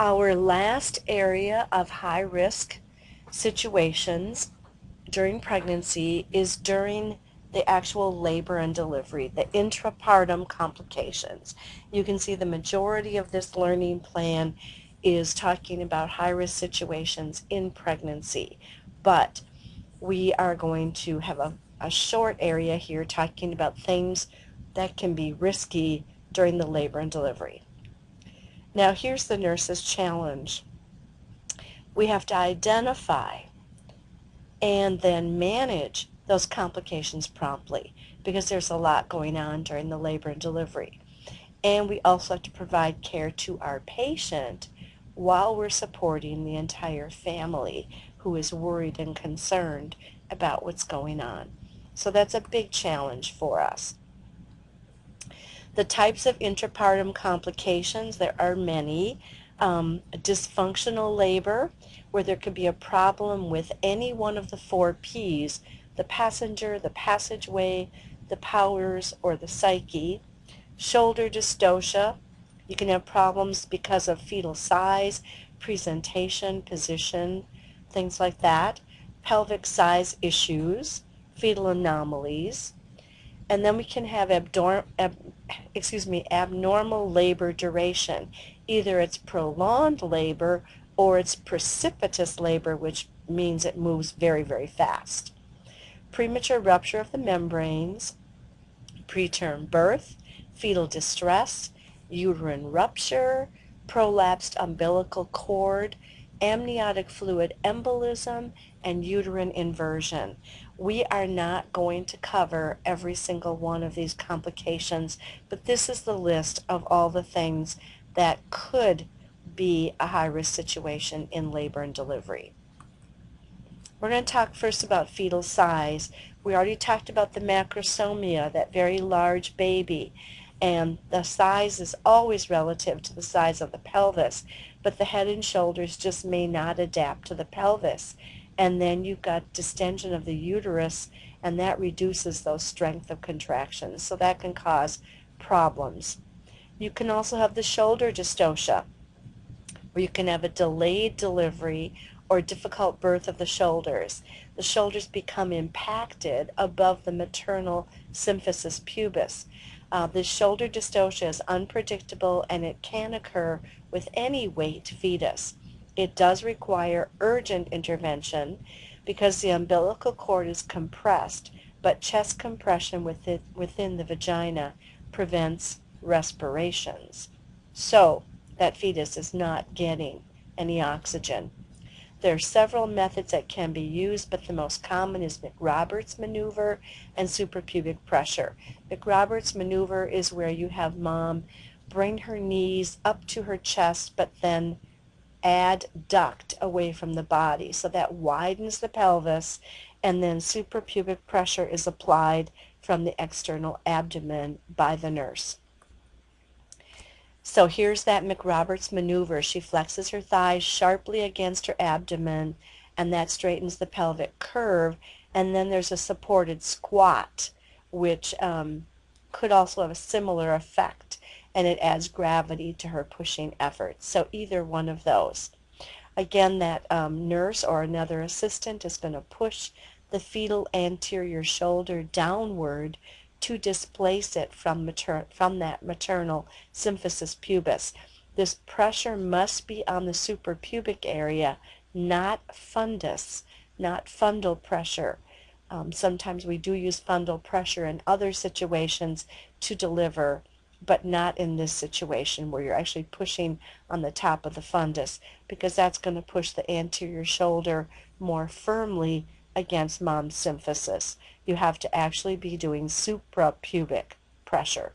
Our last area of high-risk situations during pregnancy is during the actual labor and delivery, the intrapartum complications. You can see the majority of this learning plan is talking about high-risk situations in pregnancy, but we are going to have a short area here talking about things that can be risky during the labor and delivery. Now here's the nurse's challenge. We have to identify and then manage those complications promptly because there's a lot going on during the labor and delivery. And we also have to provide care to our patient while we're supporting the entire family who is worried and concerned about what's going on. So that's a big challenge for us. The types of intrapartum complications, there are many. Dysfunctional labor, where there could be a problem with any one of the 4 Ps, the passenger, the passageway, the powers, or the psyche. Shoulder dystocia, you can have problems because of fetal size, presentation, position, things like that. Pelvic size issues, fetal anomalies. And then we can have abnormal labor duration. Either it's prolonged labor or it's precipitous labor, which means it moves very, very fast. Premature rupture of the membranes, preterm birth, fetal distress, uterine rupture, prolapsed umbilical cord, amniotic fluid embolism, and uterine inversion. We are not going to cover every single one of these complications, but this is the list of all the things that could be a high-risk situation in labor and delivery. We're going to talk first about fetal size. We already talked about the macrosomia, that very large baby, and the size is always relative to the size of the pelvis, but the head and shoulders just may not adapt to the pelvis. And then you've got distension of the uterus, and that reduces those strength of contractions, so that can cause problems. You can also have the shoulder dystocia, where you can have a delayed delivery or difficult birth of the shoulders. The shoulders become impacted above the maternal symphysis pubis. The shoulder dystocia is unpredictable, and it can occur with any weight fetus. It does require urgent intervention because the umbilical cord is compressed, but chest compression within the vagina prevents respirations. So that fetus is not getting any oxygen. There are several methods that can be used, but the most common is McRoberts maneuver and suprapubic pressure. McRoberts maneuver is where you have mom bring her knees up to her chest, but then adduct away from the body. So that widens the pelvis, and then suprapubic pressure is applied from the external abdomen by the nurse. So here's that McRoberts maneuver. She flexes her thighs sharply against her abdomen, and that straightens the pelvic curve. And then there's a supported squat, which could also have a similar effect, and it adds gravity to her pushing efforts. So either one of those. Again, that nurse or another assistant is going to push the fetal anterior shoulder downward to displace it from that maternal symphysis pubis. This pressure must be on the suprapubic area, not fundus, not fundal pressure. Sometimes we do use fundal pressure in other situations to deliver, but not in this situation where you're actually pushing on the top of the fundus, because that's going to push the anterior shoulder more firmly against mom's symphysis. You have to actually be doing suprapubic pressure.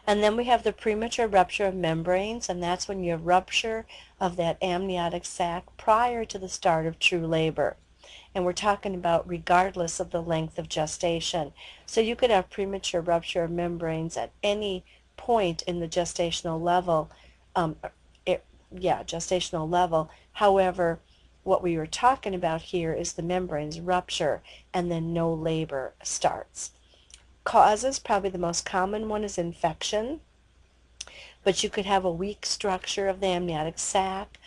And then we have the premature rupture of membranes, and that's when you have rupture of that amniotic sac prior to the start of true labor. And we're talking about regardless of the length of gestation. So you could have premature rupture of membranes at any point in the gestational level. Gestational level. However, what we were talking about here is the membranes rupture and then no labor starts. Causes, probably the most common one is infection, But you could have a weak structure of the amniotic sac,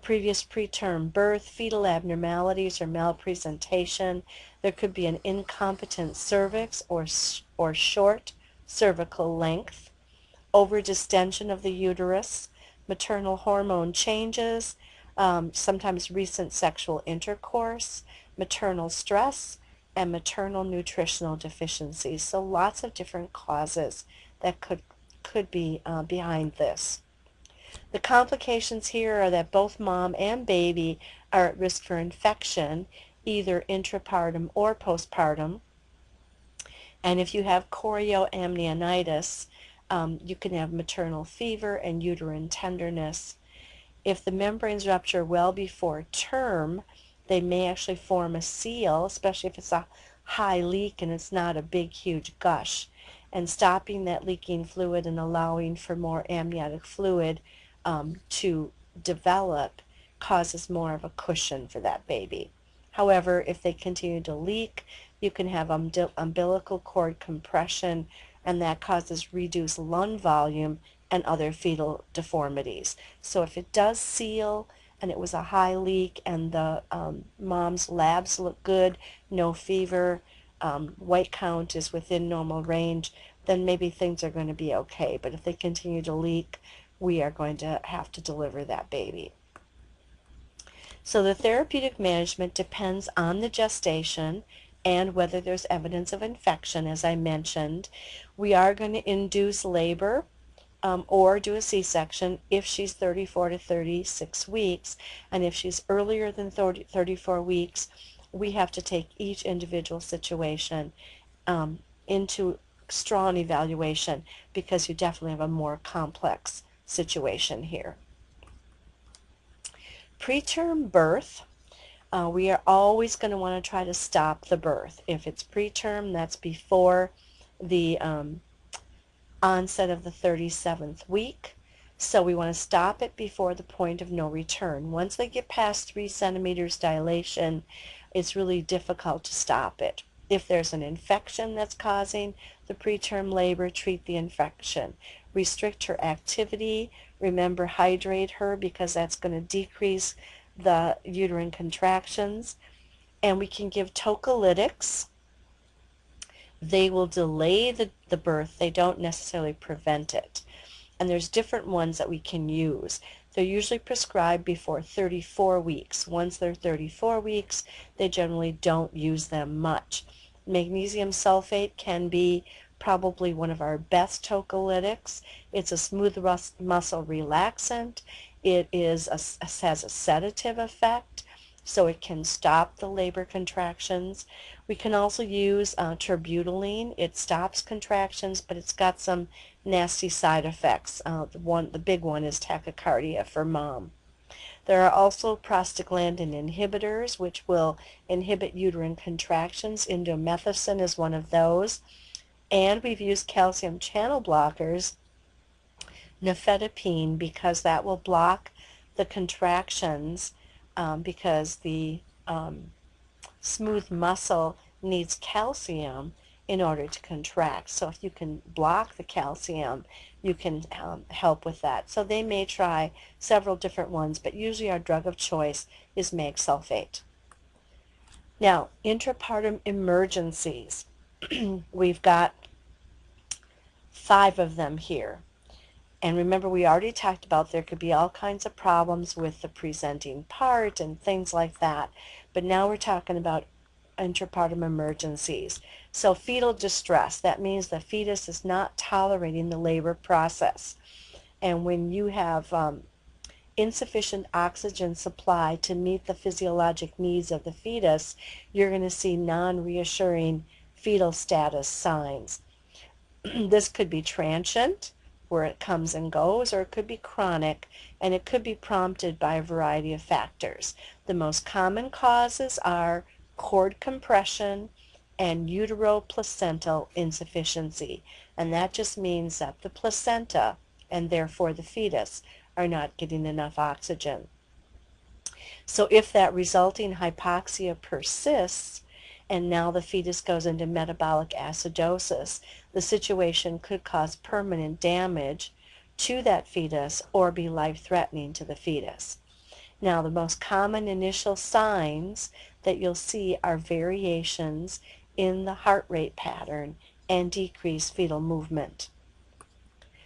previous preterm birth, fetal abnormalities or malpresentation. There could be an incompetent cervix or short cervical length, overdistension of the uterus, maternal hormone changes, sometimes recent sexual intercourse, maternal stress, and maternal nutritional deficiencies. So lots of different causes that could be behind this. The complications here are that both mom and baby are at risk for infection, either intrapartum or postpartum. And if you have chorioamnionitis, you can have maternal fever and uterine tenderness. If the membranes rupture well before term, they may actually form a seal, especially if it's a high leak and it's not a big, huge gush. And stopping that leaking fluid and allowing for more amniotic fluid to develop causes more of a cushion for that baby. However, if they continue to leak, you can have umbilical cord compression, and that causes reduced lung volume and other fetal deformities. So if it does seal and it was a high leak and the mom's labs look good, no fever, white count is within normal range, then maybe things are going to be okay. But if they continue to leak, we are going to have to deliver that baby. So the therapeutic management depends on the gestation and whether there's evidence of infection, as I mentioned. We are going to induce labor or do a C-section if she's 34 to 36 weeks. And if she's earlier than 34 weeks, we have to take each individual situation into strong evaluation because you definitely have a more complex situation here. Preterm birth, we are always going to want to try to stop the birth. If it's preterm, that's before the onset of the 37th week. So we want to stop it before the point of no return. Once they get past 3 centimeters dilation, it's really difficult to stop it. If there's an infection that's causing the preterm labor, treat the infection. Restrict her activity. Remember, hydrate her because that's going to decrease the uterine contractions. And we can give tocolytics. They will delay the birth. They don't necessarily prevent it. And there's different ones that we can use. They're usually prescribed before 34 weeks. Once they're 34 weeks, they generally don't use them much. Magnesium sulfate can be probably one of our best tocolytics. It's a smooth muscle relaxant. It has a sedative effect, so it can stop the labor contractions. We can also use terbutaline. It stops contractions, but it's got some nasty side effects. The big one is tachycardia for mom. There are also prostaglandin inhibitors, which will inhibit uterine contractions. Indomethacin is one of those. And we've used calcium channel blockers, nifedipine, because that will block the contractions because the smooth muscle needs calcium in order to contract. So if you can block the calcium, you can help with that. So they may try several different ones, but usually our drug of choice is mag sulfate. Now, intrapartum emergencies. We've got 5 of them here. And remember, we already talked about there could be all kinds of problems with the presenting part and things like that. But now we're talking about intrapartum emergencies. So fetal distress, that means the fetus is not tolerating the labor process. And when you have insufficient oxygen supply to meet the physiologic needs of the fetus, you're going to see non-reassuring fetal status signs. This could be transient, where it comes and goes, or it could be chronic, and it could be prompted by a variety of factors. The most common causes are cord compression and uteroplacental insufficiency, and that just means that the placenta, and therefore the fetus, are not getting enough oxygen. So if that resulting hypoxia persists, and now the fetus goes into metabolic acidosis, the situation could cause permanent damage to that fetus or be life-threatening to the fetus. Now, the most common initial signs that you'll see are variations in the heart rate pattern and decreased fetal movement.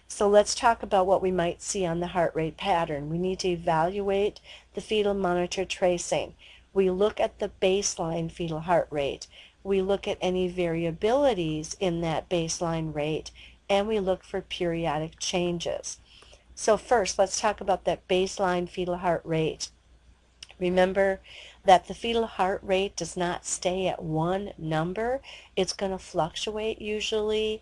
So let's talk about what we might see on the heart rate pattern. We need to evaluate the fetal monitor tracing. We look at the baseline fetal heart rate. We look at any variabilities in that baseline rate, and we look for periodic changes. So first, let's talk about that baseline fetal heart rate. Remember that the fetal heart rate does not stay at one number. It's going to fluctuate usually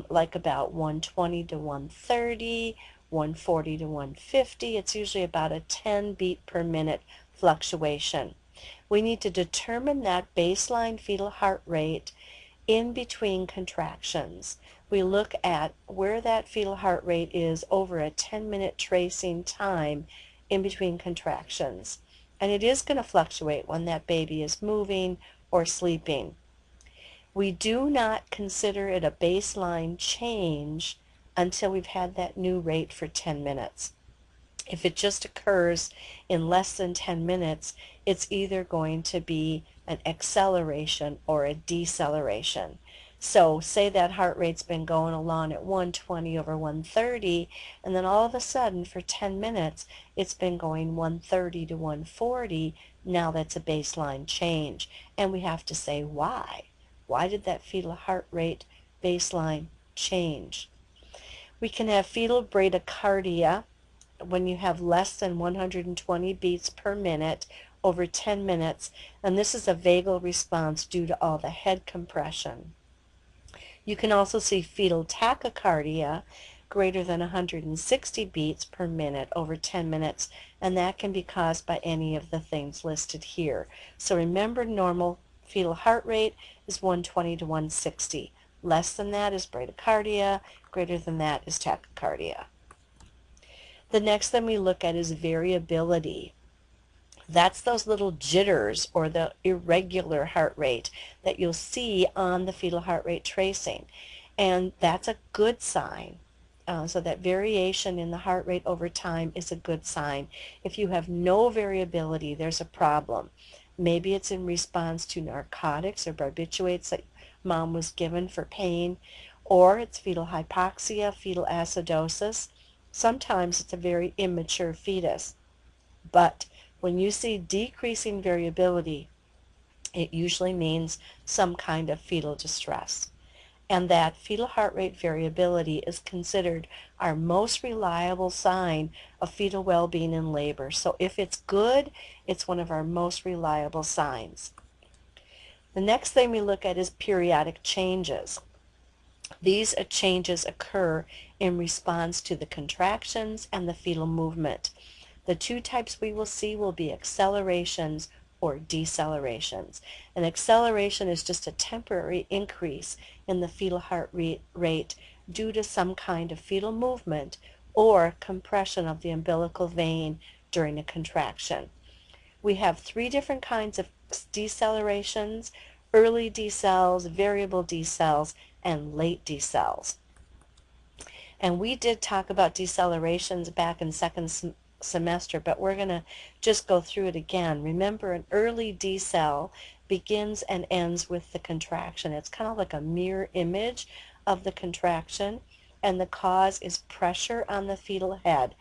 like about 120 to 130, 140 to 150. It's usually about a 10 beat per minute fluctuation. We need to determine that baseline fetal heart rate in between contractions. We look at where that fetal heart rate is over a 10-minute tracing time in between contractions. And it is going to fluctuate when that baby is moving or sleeping. We do not consider it a baseline change until we've had that new rate for 10 minutes. If it just occurs in less than 10 minutes, it's either going to be an acceleration or a deceleration. So say that heart rate's been going along at 120 over 130, and then all of a sudden for 10 minutes it's been going 130 to 140. Now that's a baseline change, and we have to say why. Why did that fetal heart rate baseline change? We can have fetal bradycardia when you have less than 120 beats per minute over 10 minutes, and this is a vagal response due to all the head compression. You can also see fetal tachycardia greater than 160 beats per minute over 10 minutes, and that can be caused by any of the things listed here. So remember, normal fetal heart rate is 120 to 160. Less than that is bradycardia, greater than that is tachycardia. The next thing we look at is variability. That's those little jitters or the irregular heart rate that you'll see on the fetal heart rate tracing. And that's a good sign. So that variation in the heart rate over time is a good sign. If you have no variability, there's a problem. Maybe it's in response to narcotics or barbiturates that mom was given for pain, or it's fetal hypoxia, fetal acidosis. Sometimes it's a very immature fetus. But when you see decreasing variability, it usually means some kind of fetal distress. And that fetal heart rate variability is considered our most reliable sign of fetal well-being in labor. So if it's good, it's one of our most reliable signs. The next thing we look at is periodic changes. These changes occur in response to the contractions and the fetal movement. The two types we will see will be accelerations or decelerations. An acceleration is just a temporary increase in the fetal heart rate due to some kind of fetal movement or compression of the umbilical vein during a contraction. We have three different kinds of decelerations: early decels, variable decels, and late decels. And we did talk about decelerations back in second semester, but we're going to just go through it again. Remember, an early decel begins and ends with the contraction. It's kind of like a mirror image of the contraction, and the cause is pressure on the fetal head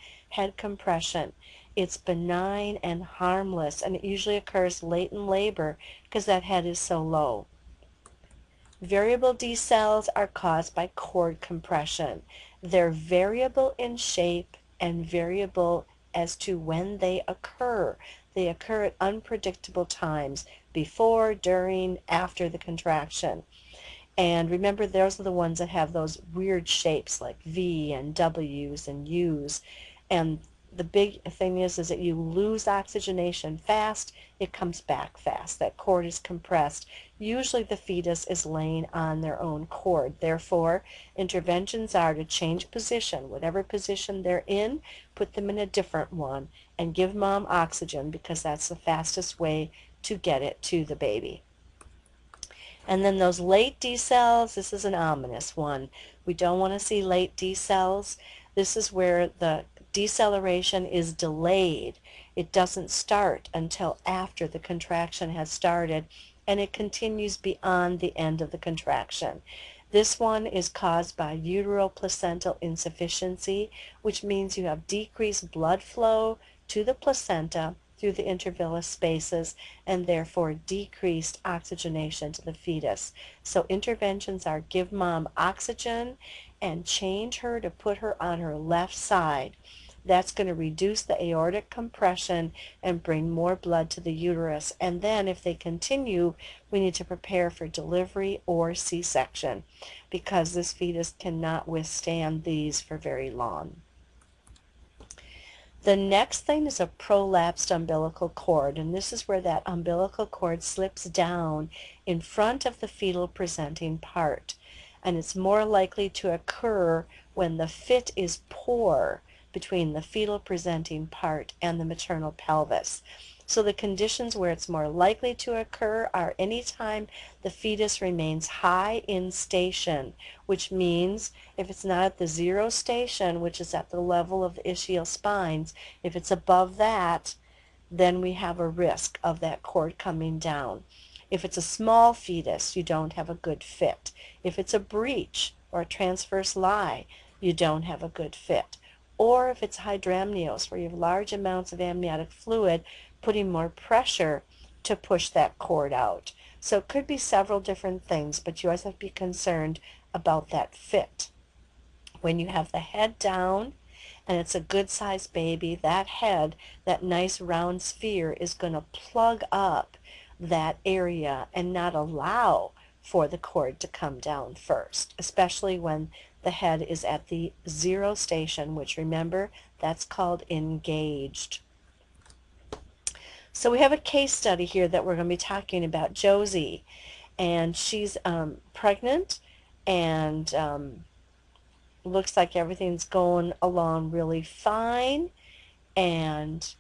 compression. It's benign and harmless, and it usually occurs late in labor because that head is so low. Variable decels are caused by cord compression. They're variable in shape and variable as to when they occur. They occur at unpredictable times, before, during, after the contraction. And remember, those are the ones that have those weird shapes like V and W's and U's. And the big thing is that you lose oxygenation fast, it comes back fast. That cord is compressed. Usually the fetus is laying on their own cord. Therefore, interventions are to change position. Whatever position they're in, put them in a different one and give mom oxygen, because that's the fastest way to get it to the baby. And then those late decels, this is an ominous one. We don't want to see late decels. This is where the deceleration is delayed. It doesn't start until after the contraction has started, and it continues beyond the end of the contraction. This one is caused by uteroplacental insufficiency, which means you have decreased blood flow to the placenta through the intervillous spaces, and therefore decreased oxygenation to the fetus. So interventions are give mom oxygen and change her to put her on her left side. That's going to reduce the aortic compression and bring more blood to the uterus. And then if they continue, we need to prepare for delivery or C-section because this fetus cannot withstand these for very long. The next thing is a prolapsed umbilical cord, and this is where that umbilical cord slips down in front of the fetal presenting part. And it's more likely to occur when the fit is poor between the fetal presenting part and the maternal pelvis. So the conditions where it's more likely to occur are anytime the fetus remains high in station, which means if it's not at the 0 station, which is at the level of the ischial spines, if it's above that, then we have a risk of that cord coming down. If it's a small fetus, you don't have a good fit. If it's a breech or a transverse lie, you don't have a good fit. Or if it's hydramnios, where you have large amounts of amniotic fluid, putting more pressure to push that cord out. So it could be several different things, but you always have to be concerned about that fit. When you have the head down and it's a good sized baby, that head, that nice round sphere, is going to plug up that area and not allow for the cord to come down first, especially when the head is at the 0 station, which remember, that's called engaged. So we have a case study here that we're going to be talking about, Josie, and she's pregnant, and looks like everything's going along really fine, and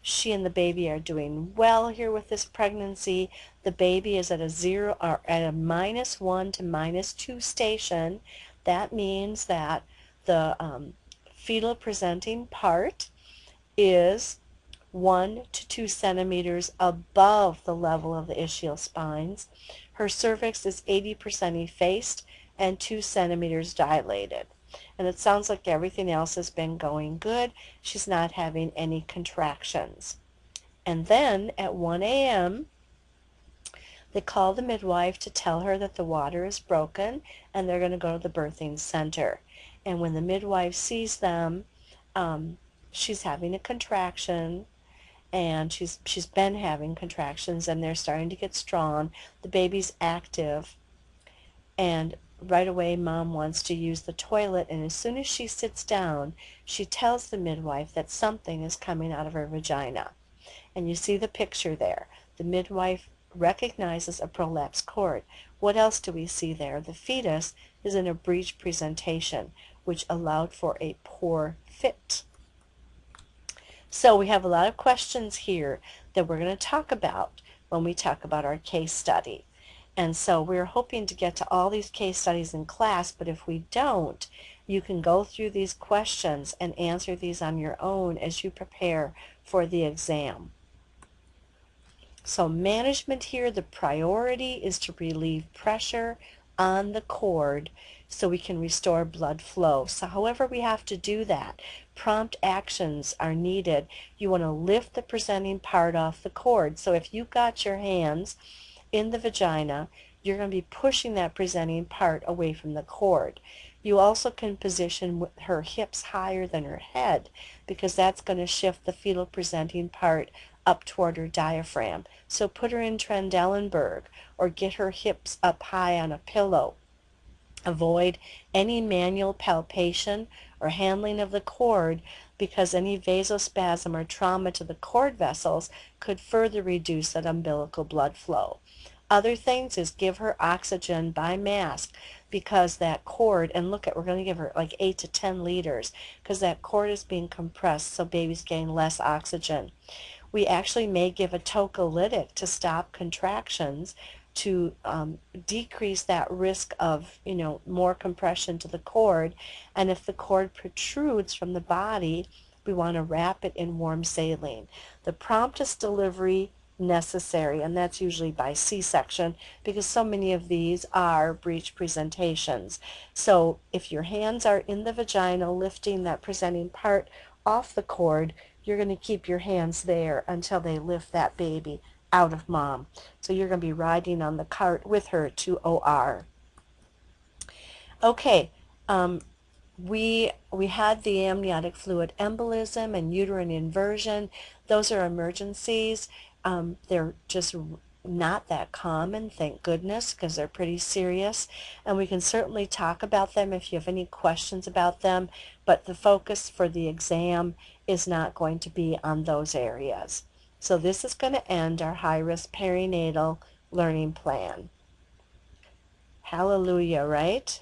she and the baby are doing well here with this pregnancy. The baby is at a 0 or at a -1 to -2 station. That means that the fetal presenting part is 1 to 2 centimeters above the level of the ischial spines. Her cervix is 80% effaced and 2 centimeters dilated. And it sounds like everything else has been going good. She's not having any contractions. And then at 1 a.m., they call the midwife to tell her that the water is broken and they're going to go to the birthing center. And when the midwife sees them, she's having a contraction, and she's been having contractions, and they're starting to get strong. The baby's active, and right away mom wants to use the toilet, and as soon as she sits down, she tells the midwife that something is coming out of her vagina. And you see the picture there. The midwife recognizes a prolapsed cord. What else do we see there? The fetus is in a breech presentation, which allowed for a poor fit. So we have a lot of questions here that we're going to talk about when we talk about our case study. And so we're hoping to get to all these case studies in class, but if we don't, you can go through these questions and answer these on your own as you prepare for the exam. So management here, the priority is to relieve pressure on the cord so we can restore blood flow. So however we have to do that, prompt actions are needed. You want to lift the presenting part off the cord. So if you got your hands in the vagina, you're going to be pushing that presenting part away from the cord. You also can position her hips higher than her head, because that's going to shift the fetal presenting part up toward her diaphragm. So put her in Trendelenburg or get her hips up high on a pillow. Avoid any manual palpation or handling of the cord, because any vasospasm or trauma to the cord vessels could further reduce that umbilical blood flow. Other things is give her oxygen by mask, because that cord, and look at, we're going to give her like 8 to 10 liters, because that cord is being compressed, so baby's getting less oxygen. We actually may give a tocolytic to stop contractions to decrease that risk of, more compression to the cord. And if the cord protrudes from the body, we want to wrap it in warm saline. The promptest delivery necessary, and that's usually by C-section, because so many of these are breech presentations. So if your hands are in the vagina lifting that presenting part off the cord, you're going to keep your hands there until they lift that baby out of mom. So you're going to be riding on the cart with her to OR. Okay, we had the amniotic fluid embolism and uterine inversion. Those are emergencies. They're just not that common, thank goodness, because they're pretty serious. And we can certainly talk about them if you have any questions about them, but the focus for the exam is not going to be on those areas. So this is going to end our high-risk perinatal learning plan. Hallelujah, right?